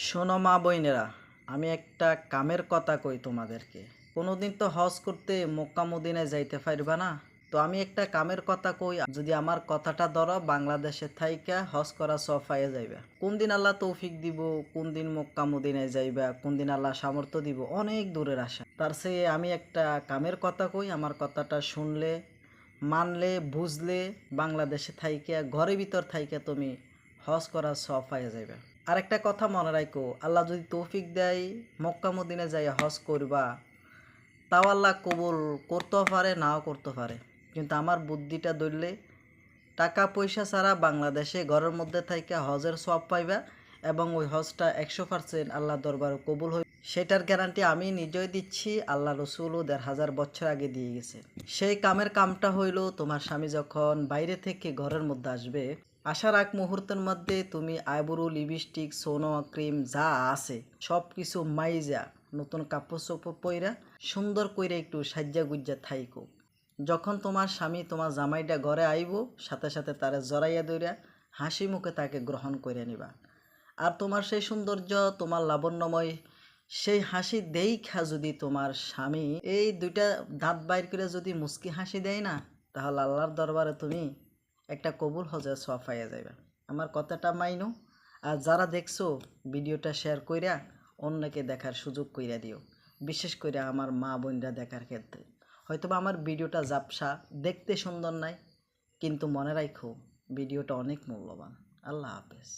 শোনো মা বইনেরা, আমি একটা কামের কথা কই তোমাদেরকে। কোনোদিন তো হজ করতে মক্কা মদিনায় যাইতে পারবা না। তো আমি একটা কামের কথা কই, যদি আমার কথাটা ধরো বাংলাদেশে থাইকা হজ করা সব পাইয়া যাইবা। কোন দিন আল্লাহ তৌফিক দিব, কোন দিন মক্কা মদিনায় যাইবা, কোন দিন আল্লাহ সামর্থ্য দিব, অনেক দূরের আশা। তার চেয়ে আমি একটা কামের কথা কই, আমার কথাটা শুনলে, মানলে, বুঝলে বাংলাদেশে থাইকা ঘরের ভিতর থাইকা তুমি হজ করা সব পাইয়া যাইবা। আর একটা কথা মনে রাখো, আল্লাহ যদি তৌফিক দেয় মক্কা মদিনে যাই হজ করবা, তাও আল্লাহ কবুল করতেও পারে, নাও করতে পারে। কিন্তু আমার বুদ্ধিটা ধরলে টাকা পয়সা ছাড়া বাংলাদেশে ঘরের মধ্যে থেকে হজের সওয়াব পাইবা, এবং ওই হজটা 100% আল্লাহ দরবারে কবুল হই, সেটার গ্যারান্টি আমি নিজেই দিচ্ছি। আল্লাহ রসুলও 1500 বছর আগে দিয়ে গেছে। সেই কামের কামটা হইল, তোমার স্বামী যখন বাইরে থেকে ঘরের মধ্যে আসবে, আসার আগ মুহূর্তের মধ্যে তুমি আইব্রো, লিপস্টিক, সোনো, ক্রিম যা আছে সব কিছু মাইজা নতুন কাপড় চোপড় পইরা সুন্দর কইরা একটু সাজ্জা গুজ্জা থাইকো। যখন তোমার স্বামী তোমার জামাইটা ঘরে আইব, সাথে সাথে তারে জড়াইয়া দইরা হাসি মুখে তাকে গ্রহণ করে নিবা। আর তোমার সেই সৌন্দর্য, তোমার লাবণ্যময় সেই হাসি দেইখা যদি তোমার স্বামী এই দুইটা দাঁত বাইর করে যদি মুচকি হাসি দেয় না, তাহলে আল্লাহর দরবারে তুমি একটা কবুল হজের সওয়াব পাইয়া যাইবা। আমার কথাটা মাইনো। আর যারা দেখছো, ভিডিওটা শেয়ার কইরা অন্যকে দেখার সুযোগ কইরা দিও, বিশেষ করে আমার মা বোনরা দেখার ক্ষেত্রে। হয়তোবা আমার ভিডিওটা জাপসা, দেখতে সুন্দর নাই, কিন্তু মনে রাখো ভিডিওটা অনেক মূল্যবান। আল্লাহ হাফেজ।